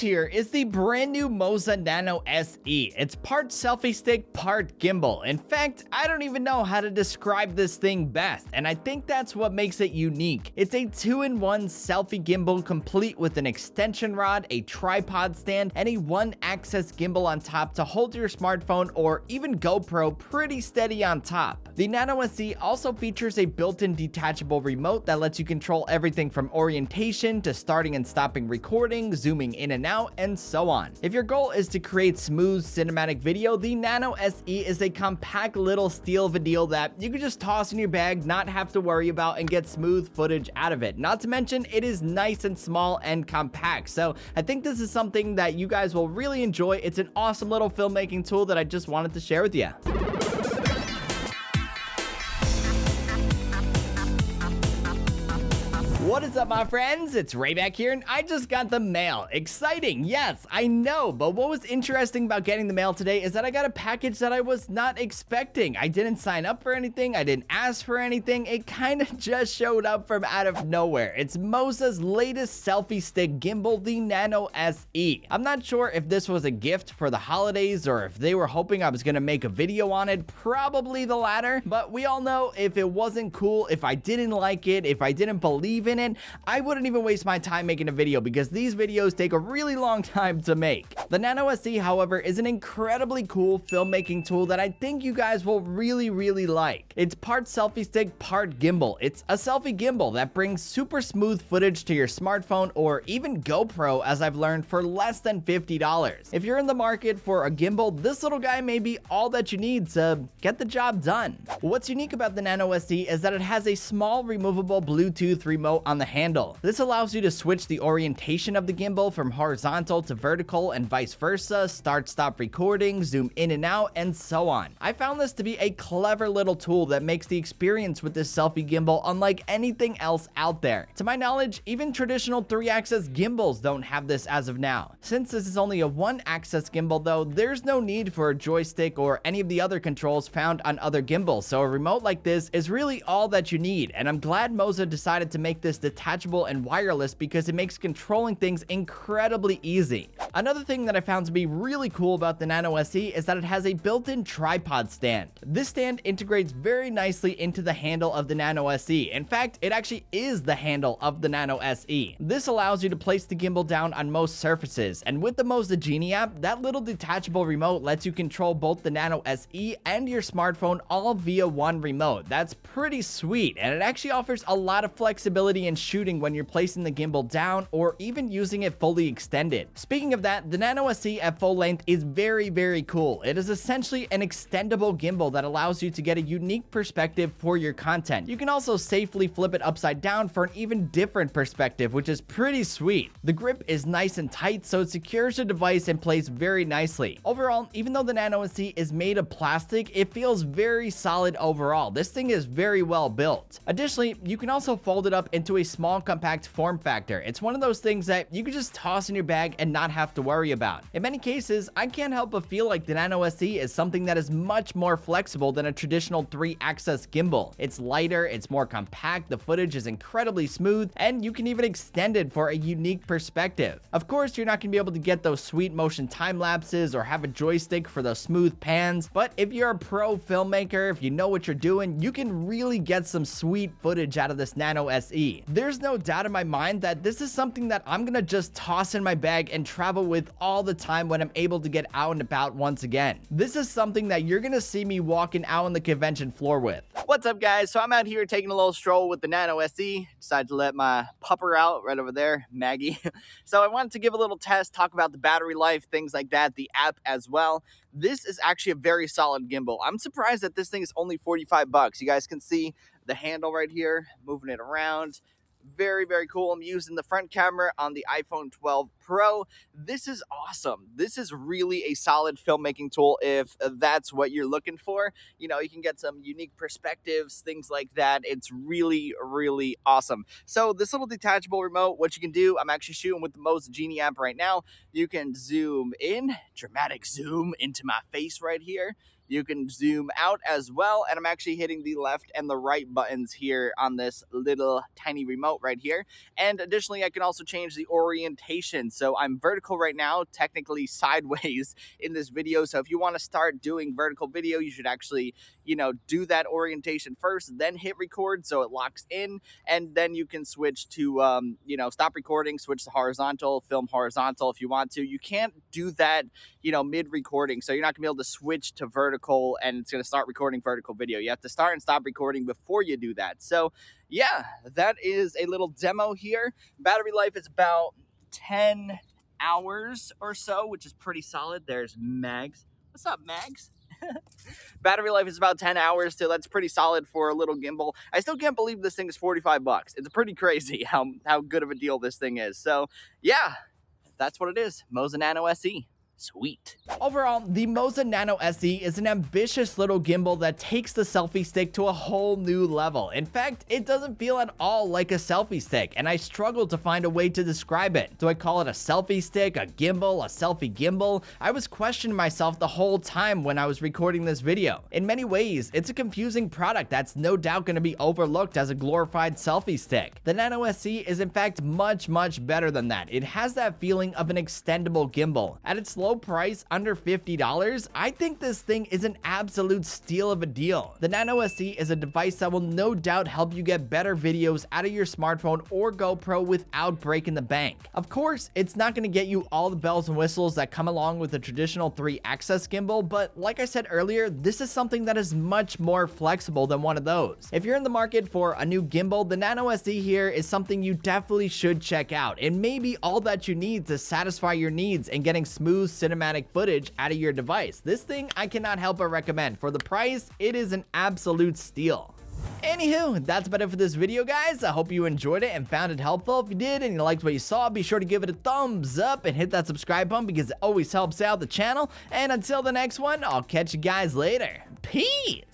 here is the brand new MOZA Nano SE. It's part selfie stick, part gimbal. In fact, I don't even know how to describe this thing best, and I think that's what makes it unique. It's a 2-in-1 selfie gimbal complete with an extension rod, a tripod stand, and a 1-axis gimbal on top to hold your smartphone or even GoPro pretty steady on top. The Nano SE also features a built-in detachable remote that lets you control everything from orientation to starting and stopping recording, zooming in and out, and so on. If your goal is to create smooth cinematic video, the Nano SE is a compact little steel video that you can just toss in your bag, not have to worry about, and get smooth footage out of it. Not to mention, it is nice and small and compact. So I think this is something that you guys will really enjoy. It's an awesome little filmmaking tool that I just wanted to share with you. What is up, my friends? It's Ray back here, and I just got the mail. Exciting, yes, I know, but what was interesting about getting the mail today is that I got a package that I was not expecting. I didn't sign up for anything, I didn't ask for anything, it kind of just showed up from out of nowhere. It's MOZA's latest selfie stick gimbal, the Nano SE. I'm not sure if this was a gift for the holidays or if they were hoping I was gonna make a video on it, probably the latter, but we all know if it wasn't cool, if I didn't like it, if I didn't believe in it, I wouldn't even waste my time making a video because these videos take a really long time to make. The Nano SE, however, is an incredibly cool filmmaking tool that I think you guys will really like. It's part selfie stick, part gimbal. It's a selfie gimbal that brings super smooth footage to your smartphone or even GoPro, as I've learned, for less than $50. If you're in the market for a gimbal, this little guy may be all that you need to get the job done. What's unique about the Nano SE is that it has a small removable Bluetooth remote on the handle. This allows you to switch the orientation of the gimbal from horizontal to vertical and vice versa, start stop recording, zoom in and out, and so on. I found this to be a clever little tool that makes the experience with this selfie gimbal unlike anything else out there. To my knowledge, even traditional 3-axis gimbals don't have this as of now. Since this is only a 1-axis gimbal though, there's no need for a joystick or any of the other controls found on other gimbals, so a remote like this is really all that you need, and I'm glad MOZA decided to make this detachable and wireless because it makes controlling things incredibly easy. Another thing that I found to be really cool about the Nano SE is that it has a built-in tripod stand. This stand integrates very nicely into the handle of the Nano SE. In fact, it actually is the handle of the Nano SE. This allows you to place the gimbal down on most surfaces, and with the MOZA Genie app, that little detachable remote lets you control both the Nano SE and your smartphone all via one remote. That's pretty sweet, and it actually offers a lot of flexibility in shooting when you're placing the gimbal down or even using it fully extended. Speaking of that, the Nano SE at full length is very cool. It is essentially an extendable gimbal that allows you to get a unique perspective for your content. You can also safely flip it upside down for an even different perspective, which is pretty sweet. The grip is nice and tight, so it secures the device in place very nicely. Overall, even though the Nano SE is made of plastic, it feels very solid overall. This thing is very well built. Additionally, you can also fold it up into a small compact form factor. It's one of those things that you can just toss in your bag and not have to worry about. In many cases, I can't help but feel like the Nano SE is something that is much more flexible than a traditional 3-axis gimbal. It's lighter, it's more compact, the footage is incredibly smooth, and you can even extend it for a unique perspective. Of course, you're not going to be able to get those sweet motion time lapses or have a joystick for those smooth pans, but if you're a pro filmmaker, if you know what you're doing, you can really get some sweet footage out of this Nano SE. There's no doubt in my mind that this is something that I'm gonna just toss in my bag and travel with all the time when I'm able to get out and about once again. This is something that you're gonna see me walking out on the convention floor with. What's up, guys? So I'm out here taking a little stroll with the Nano SE. Decided to let my pupper out right over there, Maggie. So I wanted to give a little test, talk about the battery life, things like that, the app as well. This is actually a very solid gimbal. I'm surprised that this thing is only 45 bucks. You guys can see the handle right here, moving it around. Very cool. I'm using the front camera on the iPhone 12 Pro. This is awesome. This is really a solid filmmaking tool if that's what you're looking for. You know, you can get some unique perspectives, things like that. It's really awesome. So this little detachable remote, what you can do, I'm actually shooting with the MOZA Genie app right now. You can zoom in, dramatic zoom into my face right here. You can zoom out as well, and I'm actually hitting the left and the right buttons here on this little tiny remote right here. And additionally, I can also change the orientation. So I'm vertical right now, technically sideways in this video. So if you want to start doing vertical video, you should actually, do that orientation first, then hit record so it locks in, and then you can switch to, stop recording, switch to horizontal, film horizontal if you want to. You can't do that, mid-recording. So you're not gonna be able to switch to vertical and it's gonna start recording vertical video. You have to start and stop recording before you do that. So yeah, that is a little demo here. Battery life is about 10 hours or so, which is pretty solid. There's Mags. What's up, Mags? Battery life is about 10 hours, so that's pretty solid for a little gimbal. I still can't believe this thing is 45 bucks. It's pretty crazy how good of a deal this thing is. So yeah, that's what it is. MOZA Nano SE. Sweet. Overall, the MOZA Nano SE is an ambitious little gimbal that takes the selfie stick to a whole new level. In fact, it doesn't feel at all like a selfie stick, and I struggled to find a way to describe it. Do I call it a selfie stick, a gimbal, a selfie gimbal? I was questioning myself the whole time when I was recording this video. In many ways, it's a confusing product that's no doubt going to be overlooked as a glorified selfie stick. The Nano SE is in fact much better than that. It has that feeling of an extendable gimbal. At its low price, under $50, I think this thing is an absolute steal of a deal. The Nano SE is a device that will no doubt help you get better videos out of your smartphone or GoPro without breaking the bank. Of course, it's not going to get you all the bells and whistles that come along with a traditional 3-axis gimbal, but like I said earlier, this is something that is much more flexible than one of those. If you're in the market for a new gimbal, the Nano SE here is something you definitely should check out. It may be all that you need to satisfy your needs in getting smooth cinematic footage out of your device. This thing I cannot help but recommend. For the price, it is an absolute steal. Anywho, that's about it for this video, guys. I hope you enjoyed it and found it helpful. If you did and you liked what you saw, be sure to give it a thumbs up and hit that subscribe button because it always helps out the channel. And until the next one, I'll catch you guys later. Peace!